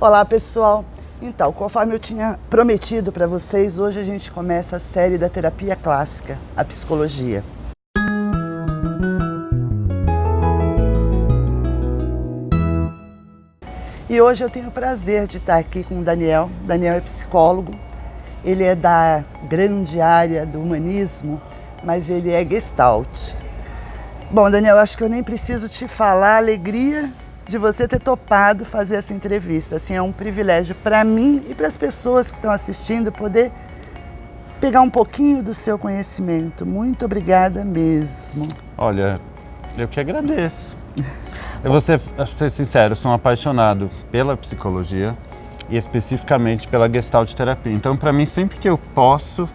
Olá, pessoal! Então, conforme eu tinha prometido para vocês, hoje a gente começa a série da terapia clássica, a psicologia. E hoje eu tenho o prazer de estar aqui com o Daniel. Daniel é psicólogo, ele é da grande área do humanismo, mas ele é Gestalt. Bom, Daniel, acho que eu nem preciso te falar a alegria de você ter topado fazer essa entrevista. Assim, é um privilégio para mim e para as pessoas que estão assistindo poder pegar um pouquinho do seu conhecimento. Muito obrigada mesmo. Olha, eu que agradeço. Eu vou ser sincero, sou um apaixonado pela psicologia e especificamente pela Gestalt terapia. Então, para mim, sempre que eu posso,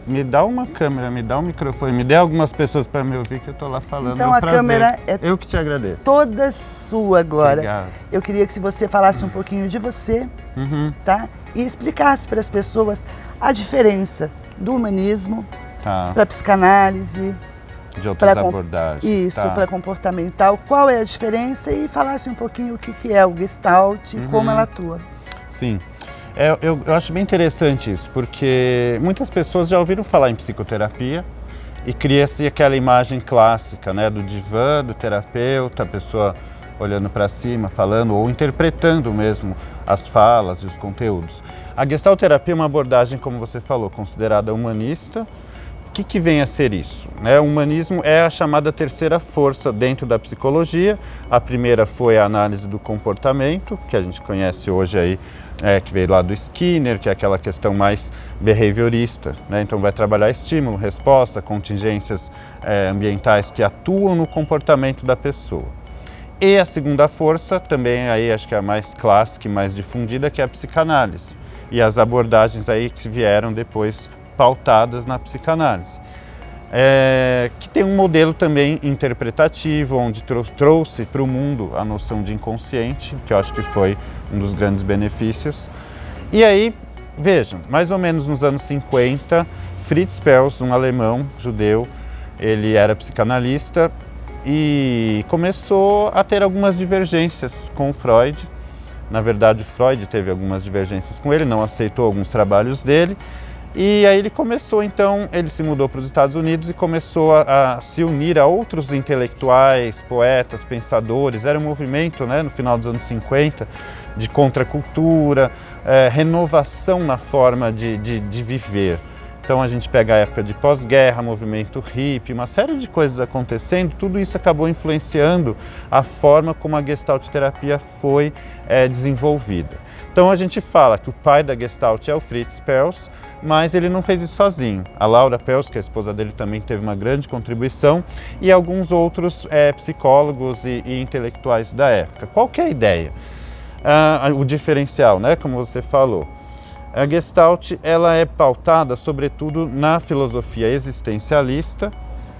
me dá uma câmera, me dá um microfone, me dê algumas pessoas para me ouvir que eu estou lá falando. Então a câmera é eu que te agradeço. Toda sua agora. Obrigado. Eu queria que você falasse um pouquinho de você, tá? E explicasse para as pessoas a diferença do humanismo para a psicanálise. De outras abordagens. Isso, para comportamental. Qual é a diferença e falasse um pouquinho o que é o Gestalt e como ela atua. Sim. Eu acho bem interessante isso, porque muitas pessoas já ouviram falar em psicoterapia e cria-se aquela imagem clássica, né, do divã, do terapeuta, a pessoa olhando para cima, falando ou interpretando mesmo as falas e os conteúdos. A Gestalt terapia é uma abordagem, como você falou, considerada humanista. O que vem a ser isso? O humanismo é a chamada terceira força dentro da psicologia. A primeira foi a análise do comportamento, que a gente conhece hoje aí, que veio lá do Skinner, que é aquela questão mais behaviorista, né? Então vai trabalhar estímulo, resposta, contingências ambientais que atuam no comportamento da pessoa. E a segunda força, também aí acho que é a mais clássica e mais difundida, que é a psicanálise. E as abordagens aí que vieram depois pautadas na psicanálise. Que tem um modelo também interpretativo, onde trouxe para o mundo a noção de inconsciente, que eu acho que foi um dos grandes benefícios. E aí, vejam, mais ou menos nos anos 50, Fritz Perls, um alemão judeu, ele era psicanalista e começou a ter algumas divergências com Freud. Na verdade, Freud teve algumas divergências com ele, não aceitou alguns trabalhos dele. E aí ele começou, então, ele se mudou para os Estados Unidos e começou a se unir a outros intelectuais, poetas, pensadores. Era um movimento, né, no final dos anos 50, de contracultura, renovação na forma de viver. Então a gente pega a época de pós-guerra, movimento hippie, uma série de coisas acontecendo, tudo isso acabou influenciando a forma como a Gestalt terapia foi desenvolvida. Então a gente fala que o pai da Gestalt é o Fritz Perls, mas ele não fez isso sozinho. A Laura Perls, que é a esposa dele, também teve uma grande contribuição, e alguns outros psicólogos e intelectuais da época. Qual que é a ideia? O diferencial, né, como você falou. A Gestalt ela é pautada, sobretudo, na filosofia existencialista.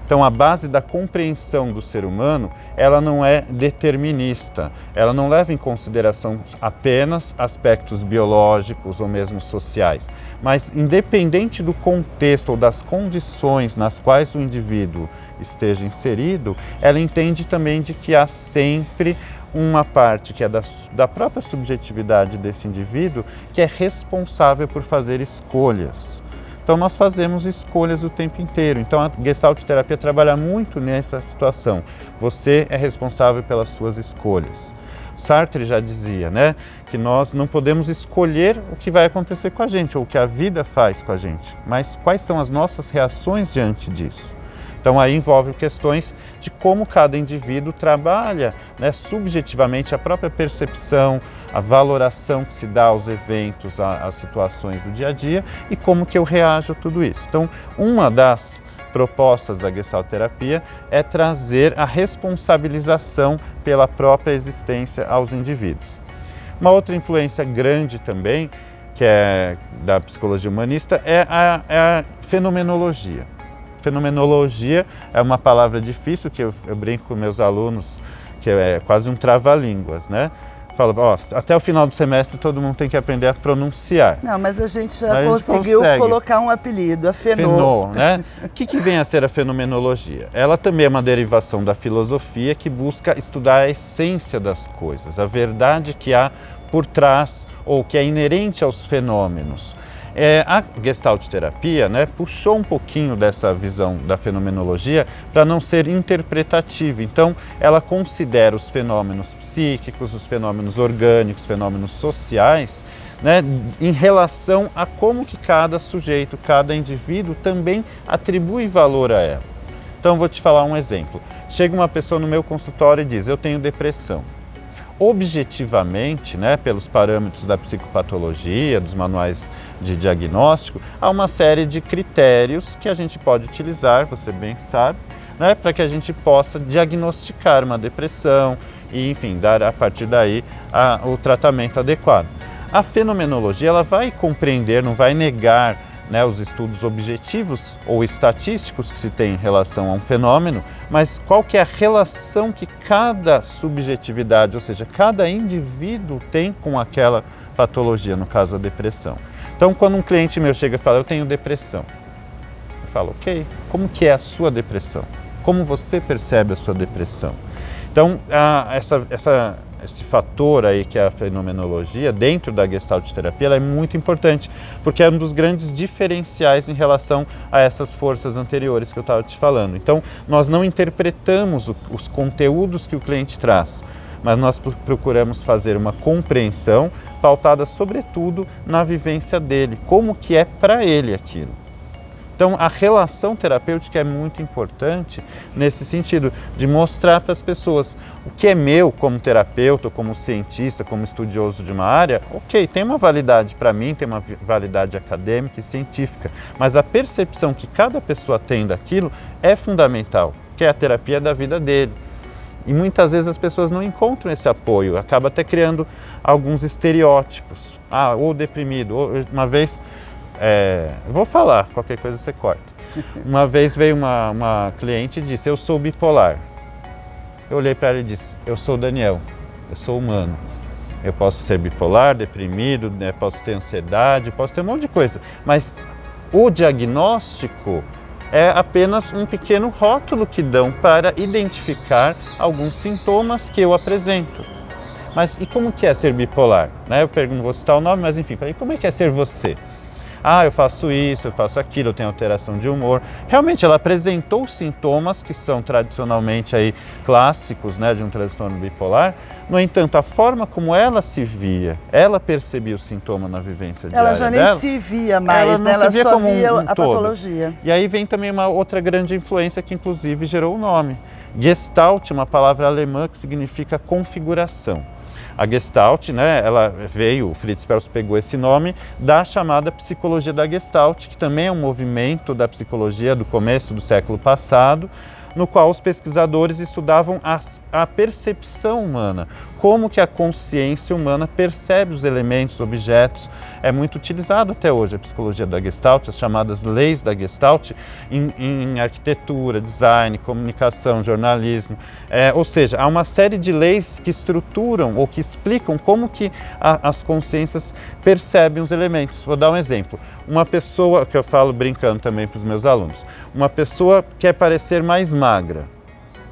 Então, a base da compreensão do ser humano, ela não é determinista. Ela não leva em consideração apenas aspectos biológicos ou mesmo sociais. Mas, independente do contexto ou das condições nas quais o indivíduo esteja inserido, ela entende também de que há sempre uma parte que é da própria subjetividade desse indivíduo que é responsável por fazer escolhas. Então nós fazemos escolhas o tempo inteiro. Então a Gestalt terapia trabalha muito nessa situação. Você é responsável pelas suas escolhas. Sartre já dizia, né, que nós não podemos escolher o que vai acontecer com a gente ou o que a vida faz com a gente, mas quais são as nossas reações diante disso. Então aí envolve questões de como cada indivíduo trabalha, né, subjetivamente a própria percepção, a valoração que se dá aos eventos, às situações do dia a dia e como que eu reajo a tudo isso. Então uma das propostas da Gestalt terapia é trazer a responsabilização pela própria existência aos indivíduos. Uma outra influência grande também, que é da psicologia humanista, é a fenomenologia. Fenomenologia é uma palavra difícil que eu brinco com meus alunos, que é quase um trava-línguas, né? Falo, até o final do semestre todo mundo tem que aprender a pronunciar. Não, mas a gente já conseguiu colocar um apelido, a Fenô, né? O que vem a ser a fenomenologia? Ela também é uma derivação da filosofia que busca estudar a essência das coisas, a verdade que há por trás ou que é inerente aos fenômenos. A Gestalt terapia, né, puxou um pouquinho dessa visão da fenomenologia para não ser interpretativa. Então, ela considera os fenômenos psíquicos, os fenômenos orgânicos, fenômenos sociais, né, em relação a como que cada sujeito, cada indivíduo também atribui valor a ela. Então, vou te falar um exemplo. Chega uma pessoa no meu consultório e diz: eu tenho depressão. Objetivamente, né, pelos parâmetros da psicopatologia, dos manuais de diagnóstico, há uma série de critérios que a gente pode utilizar, você bem sabe, né, para que a gente possa diagnosticar uma depressão e, enfim, dar a partir daí o tratamento adequado. A fenomenologia ela vai compreender, não vai negar, né, os estudos objetivos ou estatísticos que se tem em relação a um fenômeno, mas qual que é a relação que cada subjetividade, ou seja, cada indivíduo tem com aquela patologia, no caso a depressão. Então, quando um cliente meu chega e fala: eu tenho depressão, eu falo: ok, como que é a sua depressão? Como você percebe a sua depressão? Então, esse fator aí que é a fenomenologia dentro da Gestalt terapia, ela é muito importante, porque é um dos grandes diferenciais em relação a essas forças anteriores que eu estava te falando. Então, nós não interpretamos os conteúdos que o cliente traz, mas nós procuramos fazer uma compreensão pautada sobretudo na vivência dele, como que é para ele aquilo. Então, a relação terapêutica é muito importante nesse sentido, de mostrar para as pessoas o que é meu como terapeuta, como cientista, como estudioso de uma área, ok, tem uma validade para mim, tem uma validade acadêmica e científica, mas a percepção que cada pessoa tem daquilo é fundamental, que é a terapia da vida dele. E muitas vezes as pessoas não encontram esse apoio, acaba até criando alguns estereótipos. Ou deprimido, ou uma vez... vou falar, qualquer coisa você corta. Uma vez veio uma cliente e disse: eu sou bipolar. Eu olhei para ela e disse: eu sou Daniel, eu sou humano. Eu posso ser bipolar, deprimido, né, posso ter ansiedade, posso ter um monte de coisa. Mas o diagnóstico é apenas um pequeno rótulo que dão para identificar alguns sintomas que eu apresento. Mas e como que é ser bipolar? Né? Eu pergunto, vou citar o nome, mas enfim, falei: como é que é ser você? Eu faço isso, eu faço aquilo, eu tenho alteração de humor. Realmente ela apresentou sintomas que são tradicionalmente aí clássicos, né, de um transtorno bipolar. No entanto, a forma como ela se via, ela percebia o sintoma na vivência diária dela. Ela já nem se via mais, né? Ela só via a patologia. E aí vem também uma outra grande influência que inclusive gerou o nome. Gestalt, uma palavra alemã que significa configuração. A Gestalt, né, ela veio, o Fritz Perls pegou esse nome da chamada psicologia da Gestalt, que também é um movimento da psicologia do começo do século passado, no qual os pesquisadores estudavam a percepção humana, como que a consciência humana percebe os elementos, objetos. É muito utilizado até hoje a psicologia da Gestalt, as chamadas leis da Gestalt, em arquitetura, design, comunicação, jornalismo. Ou seja, há uma série de leis que estruturam ou que explicam como que as consciências percebem os elementos. Vou dar um exemplo. Uma pessoa, que eu falo brincando também para os meus alunos, uma pessoa quer parecer mais magra.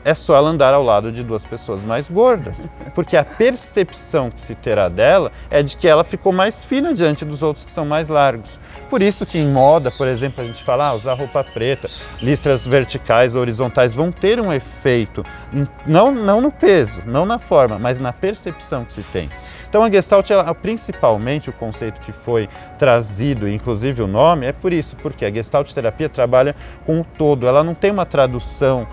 É só ela andar ao lado de duas pessoas mais gordas, porque a percepção que se terá dela é de que ela ficou mais fina diante dos outros que são mais largos. Por isso que em moda, por exemplo, a gente fala, usar roupa preta, listras verticais ou horizontais vão ter um efeito, não no peso, não na forma, mas na percepção que se tem. Então a Gestalt, principalmente o conceito que foi trazido, inclusive o nome, é por isso, porque a Gestalt terapia trabalha com o todo, ela não tem uma tradução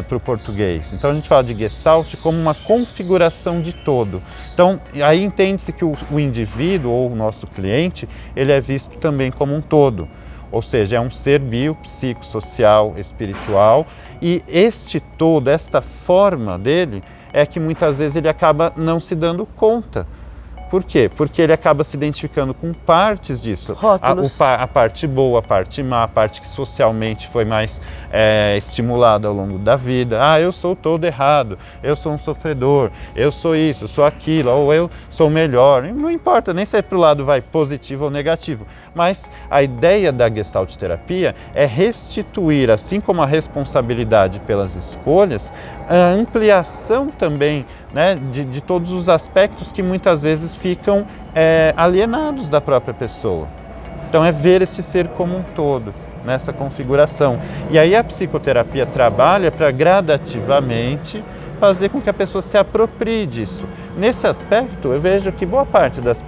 para o português. Então a gente fala de Gestalt como uma configuração de todo. Então aí entende-se que o indivíduo ou o nosso cliente, ele é visto também como um todo. Ou seja, é um ser biopsicossocial, espiritual, e este todo, esta forma dele, é que muitas vezes ele acaba não se dando conta. Por quê? Porque ele acaba se identificando com partes disso. Rótulos. A parte boa, a parte má, a parte que socialmente foi mais estimulada ao longo da vida. Eu sou todo errado, eu sou um sofredor, eu sou isso, eu sou aquilo, ou eu sou melhor. Não importa nem se é para o lado vai positivo ou negativo. Mas a ideia da Gestalt terapia é restituir, assim como a responsabilidade pelas escolhas, a ampliação também, né, de todos os aspectos que muitas vezes ficam alienados da própria pessoa. Então é ver esse ser como um todo, nessa configuração. E aí a psicoterapia trabalha para gradativamente fazer com que a pessoa se aproprie disso. Nesse aspecto, eu vejo que boa parte das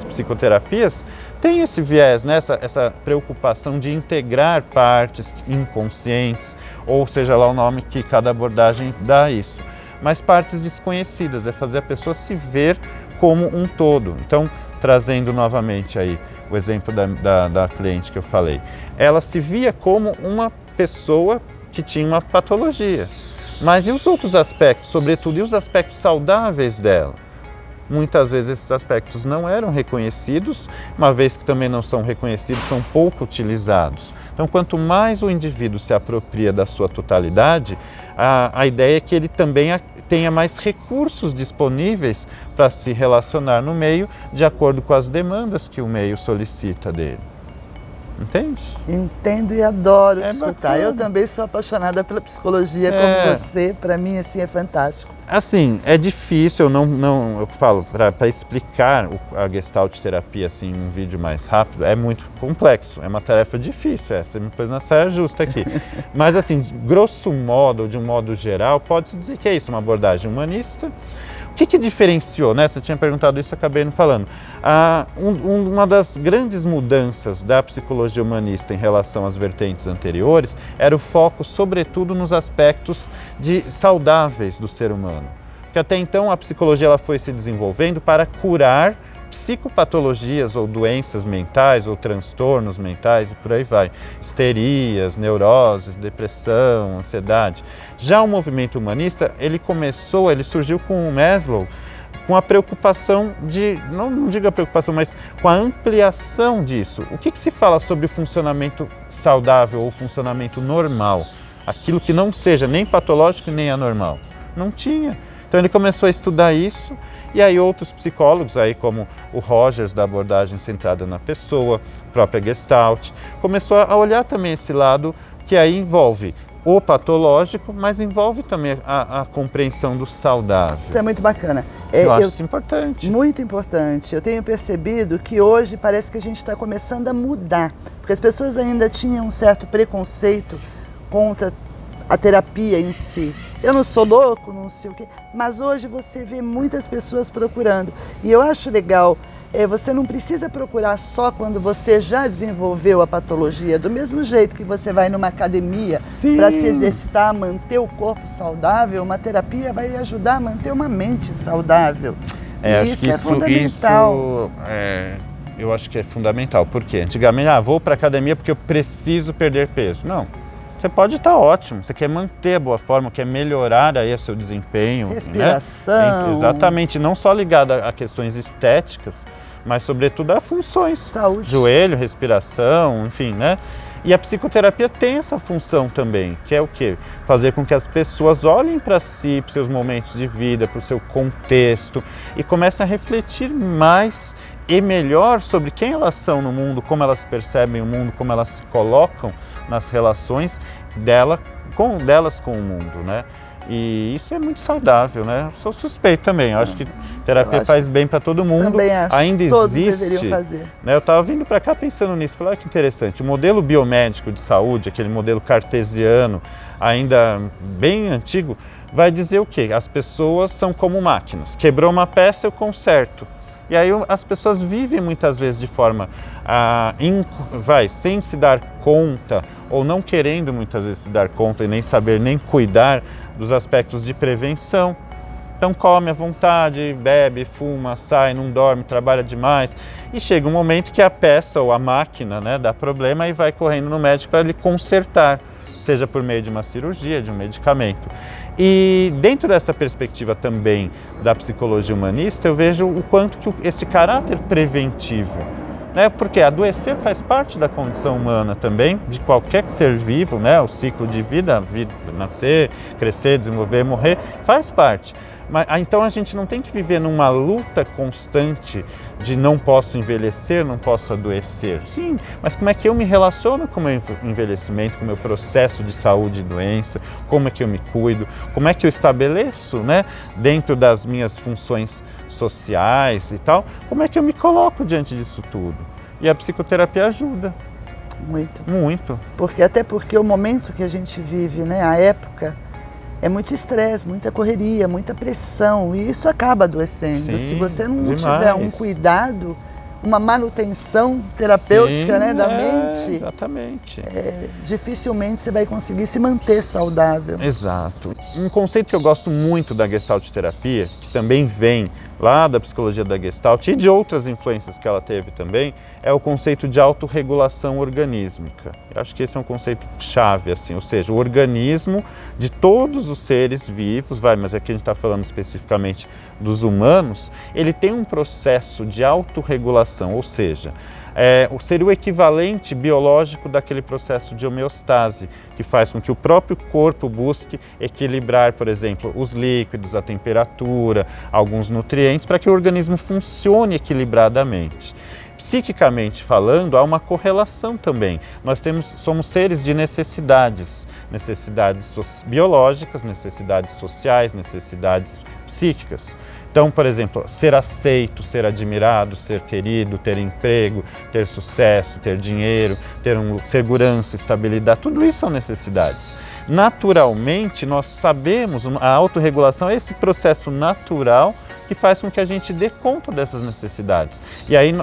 psicoterapias tem esse viés, né? essa preocupação de integrar partes inconscientes, ou seja lá o nome que cada abordagem dá a isso. Mas partes desconhecidas, é fazer a pessoa se ver como um todo. Então, trazendo novamente aí o exemplo da cliente que eu falei, ela se via como uma pessoa que tinha uma patologia. Mas e os outros aspectos, sobretudo, e os aspectos saudáveis dela? Muitas vezes esses aspectos não eram reconhecidos, uma vez que também não são reconhecidos, são pouco utilizados. Então, quanto mais o indivíduo se apropria da sua totalidade, a ideia é que ele também tenha mais recursos disponíveis para se relacionar no meio, de acordo com as demandas que o meio solicita dele. Entende? Entendo e adoro te escutar. Bacana. Eu também sou apaixonada pela psicologia, como você. Para mim, assim, é fantástico. Assim, é difícil, eu falo, para explicar a Gestalt terapia assim, em um vídeo mais rápido, é muito complexo, é uma tarefa difícil, você me pôs na saia justa aqui. Mas assim, grosso modo, ou de um modo geral, pode-se dizer que é isso, uma abordagem humanista. O que diferenciou, né? Você tinha perguntado isso, acabei não falando. Uma das grandes mudanças da psicologia humanista em relação às vertentes anteriores era o foco, sobretudo, nos aspectos saudáveis do ser humano. Porque até então a psicologia ela foi se desenvolvendo para curar psicopatologias ou doenças mentais ou transtornos mentais e por aí vai. Histerias, neuroses, depressão, ansiedade. Já o movimento humanista, ele surgiu com o Maslow, com a preocupação não digo a preocupação, mas com a ampliação disso. O que se fala sobre o funcionamento saudável ou funcionamento normal? Aquilo que não seja nem patológico nem anormal. Não tinha. Então ele começou a estudar isso. E aí outros psicólogos, aí como o Rogers, da abordagem centrada na pessoa, a própria Gestalt, começou a olhar também esse lado que aí envolve o patológico, mas envolve também a compreensão do saudável. Isso é muito bacana. Eu acho isso importante. Muito importante. Eu tenho percebido que hoje parece que a gente está começando a mudar, porque as pessoas ainda tinham um certo preconceito contra a terapia em si. Eu não sou louco, não sei o quê, mas hoje você vê muitas pessoas procurando. E eu acho legal, você não precisa procurar só quando você já desenvolveu a patologia. Do mesmo jeito que você vai numa academia para se exercitar, manter o corpo saudável, uma terapia vai ajudar a manter uma mente saudável. E isso é fundamental. Eu acho que é fundamental. Por quê? Antigamente, vou para a academia porque eu preciso perder peso. Não. Você pode estar ótimo, você quer manter a boa forma, quer melhorar aí o seu desempenho. Respiração. Né? Exatamente, não só ligada a questões estéticas, mas sobretudo a funções. Saúde. Joelho, respiração, enfim, né? E a psicoterapia tem essa função também, que é o quê? Fazer com que as pessoas olhem para si, para os seus momentos de vida, para o seu contexto e comecem a refletir mais e melhor sobre quem elas são no mundo, como elas percebem o mundo, como elas se colocam nas relações delas com o mundo, né? E isso é muito saudável, né? Eu sou suspeito também, eu acho que terapia faz bem para todo mundo. Também acho, ainda todos existe, deveriam fazer. Né? Eu estava vindo para cá pensando nisso, falei, olha que interessante, o modelo biomédico de saúde, aquele modelo cartesiano, ainda bem antigo, vai dizer o quê? As pessoas são como máquinas, quebrou uma peça, eu conserto. E aí as pessoas vivem muitas vezes de forma, sem se dar conta, ou não querendo muitas vezes se dar conta e nem saber, nem cuidar dos aspectos de prevenção. Então come à vontade, bebe, fuma, sai, não dorme, trabalha demais. E chega um momento que a peça ou a máquina, né, dá problema e vai correndo no médico para ele consertar, seja por meio de uma cirurgia, de um medicamento. E dentro dessa perspectiva também da psicologia humanista, eu vejo o quanto que esse caráter preventivo, né? Porque adoecer faz parte da condição humana também, de qualquer ser vivo, né? O ciclo de vida, nascer, crescer, desenvolver, morrer, faz parte. Então a gente não tem que viver numa luta constante de não posso envelhecer, não posso adoecer. Sim, mas como é que eu me relaciono com o meu envelhecimento, com o meu processo de saúde e doença, como é que eu me cuido, como é que eu estabeleço, né, dentro das minhas funções sociais e tal, como é que eu me coloco diante disso tudo? E a psicoterapia ajuda. Muito. Muito. Até porque o momento que a gente vive, né, a época, é muito estresse, muita correria, muita pressão, e isso acaba adoecendo. Sim, se você não demais. tiver um cuidado, uma manutenção terapêutica, Sim, né, da mente, exatamente. Dificilmente você vai conseguir se manter saudável. Exato. Um conceito que eu gosto muito da Gestalt terapia, que também vem lá da psicologia da Gestalt e de outras influências que ela teve também, é o conceito de autorregulação organísmica. Eu acho que esse é um conceito chave, assim, ou seja, o organismo de todos os seres vivos, mas aqui a gente está falando especificamente dos humanos, ele tem um processo de autorregulação, ou seja, seria o equivalente biológico daquele processo de homeostase, que faz com que o próprio corpo busque equilibrar, por exemplo, os líquidos, a temperatura, alguns nutrientes, para que o organismo funcione equilibradamente. Psiquicamente falando, há uma correlação também. Nós somos seres de necessidades biológicas, necessidades sociais, necessidades psíquicas. Então, por exemplo, ser aceito, ser admirado, ser querido, ter emprego, ter sucesso, ter dinheiro, ter segurança, estabilidade, tudo isso são necessidades. Naturalmente, nós sabemos, a autorregulação é esse processo natural que faz com que a gente dê conta dessas necessidades. E aí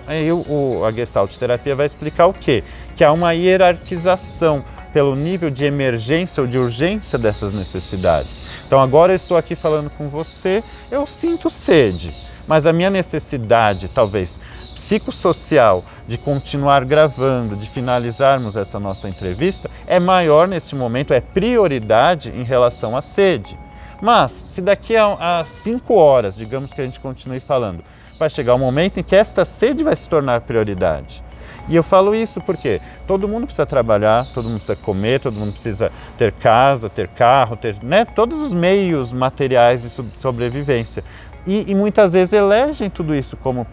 a Gestalt terapia vai explicar o quê? Que há uma hierarquização pelo nível de emergência ou de urgência dessas necessidades. Então agora eu estou aqui falando com você, eu sinto sede, mas a minha necessidade, talvez psicossocial, de continuar gravando, de finalizarmos essa nossa entrevista, é maior neste momento, é prioridade em relação à sede. Mas, se daqui a 5 horas, digamos que a gente continue falando, vai chegar um momento em que esta sede vai se tornar prioridade. E eu falo isso porque todo mundo precisa trabalhar, todo mundo precisa comer, todo mundo precisa ter casa, ter carro, ter, né, todos os meios materiais de sobrevivência. E muitas vezes elegem tudo isso como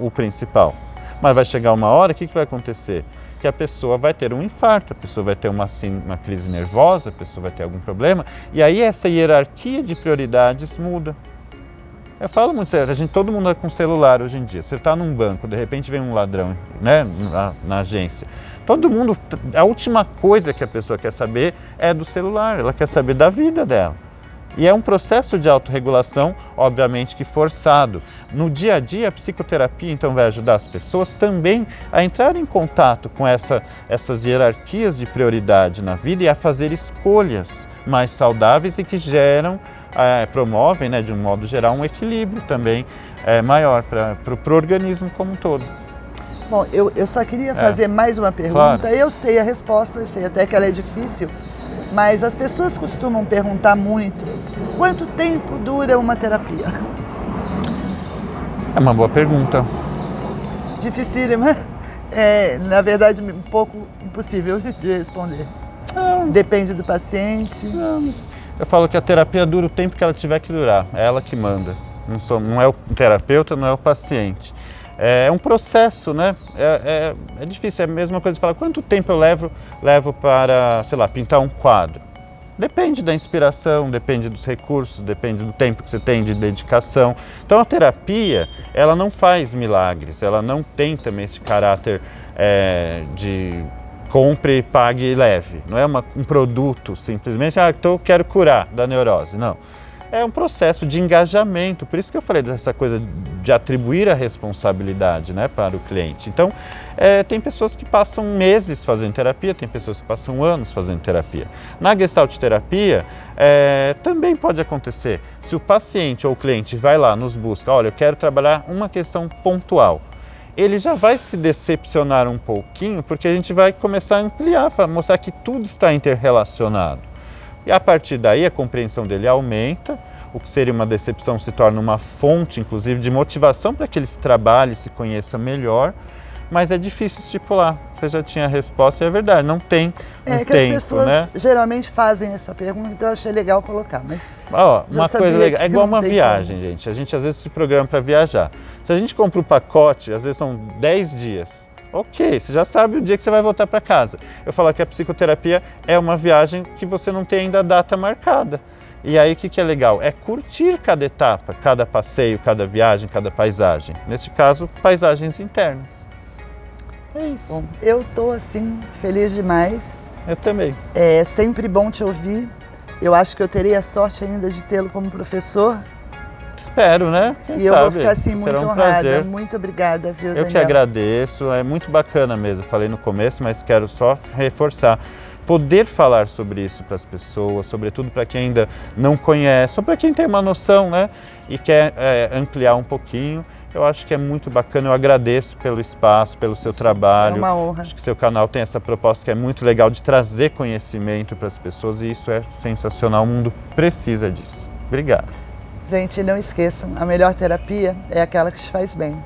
o principal. Mas vai chegar uma hora, o que vai acontecer? Que a pessoa vai ter um infarto, a pessoa vai ter uma crise nervosa, a pessoa vai ter algum problema, e aí essa hierarquia de prioridades muda. Eu falo muito sério, todo mundo é com celular hoje em dia. Você está num banco, de repente vem um ladrão, né, na agência. Todo mundo, a última coisa que a pessoa quer saber é do celular, ela quer saber da vida dela. E é um processo de autorregulação, obviamente que forçado. No dia a dia, a psicoterapia então vai ajudar as pessoas também a entrar em contato com essas hierarquias de prioridade na vida e a fazer escolhas mais saudáveis e que promovem, né, de um modo geral, um equilíbrio também maior para o organismo como um todo. Bom, eu só queria fazer mais uma pergunta. Claro. Eu sei a resposta, eu sei até que ela é difícil, mas as pessoas costumam perguntar muito: quanto tempo dura uma terapia? É uma boa pergunta. Dificílima. Na verdade, um pouco impossível de responder. Depende do paciente. Eu falo que a terapia dura o tempo que ela tiver que durar, é ela que manda. Não é o terapeuta, não é o paciente. É um processo, né? É difícil, é a mesma coisa de falar quanto tempo eu levo para, sei lá, pintar um quadro. Depende da inspiração, depende dos recursos, depende do tempo que você tem de dedicação. Então a terapia, ela não faz milagres, ela não tem também esse caráter de compre, pague e leve. Não é um produto simplesmente, então eu quero curar da neurose, não. É um processo de engajamento, por isso que eu falei dessa coisa de atribuir a responsabilidade, né, para o cliente. Então, tem pessoas que passam meses fazendo terapia, tem pessoas que passam anos fazendo terapia. Na Gestalt terapia, também pode acontecer, se o paciente ou o cliente vai lá, nos busca, olha, eu quero trabalhar uma questão pontual, ele já vai se decepcionar um pouquinho, porque a gente vai começar a ampliar, mostrar que tudo está interrelacionado. E a partir daí a compreensão dele aumenta, o que seria uma decepção se torna uma fonte, inclusive, de motivação para que ele trabalhe e se conheça melhor, mas é difícil estipular. Você já tinha a resposta e é verdade, não tem um que tempo, as pessoas né? geralmente fazem essa pergunta, então eu achei legal colocar. Mas Ó, já uma sabia coisa legal, que é igual não uma tem viagem, gente. A gente às vezes se programa para viajar. Se a gente compra o pacote, às vezes são 10 dias. Ok, você já sabe o dia que você vai voltar para casa. Eu falo que a psicoterapia é uma viagem que você não tem ainda a data marcada. E aí o que é legal? É curtir cada etapa, cada passeio, cada viagem, cada paisagem. Neste caso, paisagens internas. É isso. Bom, eu tô assim, feliz demais. Eu também. É sempre bom te ouvir. Eu acho que eu terei a sorte ainda de tê-lo como professor. Espero, né? Quem E sabe? eu vou ficar assim Será muito um honrada. prazer. Muito obrigada, viu, Eu Daniel? que agradeço, é muito bacana mesmo. Falei no começo, mas quero só reforçar. Poder falar sobre isso para as pessoas, sobretudo para quem ainda não conhece, ou para quem tem uma noção, né? E quer ampliar um pouquinho. Eu acho que é muito bacana, eu agradeço pelo espaço, pelo seu trabalho. É uma honra. Acho que seu canal tem essa proposta que é muito legal de trazer conhecimento para as pessoas e isso é sensacional, o mundo precisa disso. Obrigado. Gente, não esqueçam, a melhor terapia é aquela que te faz bem.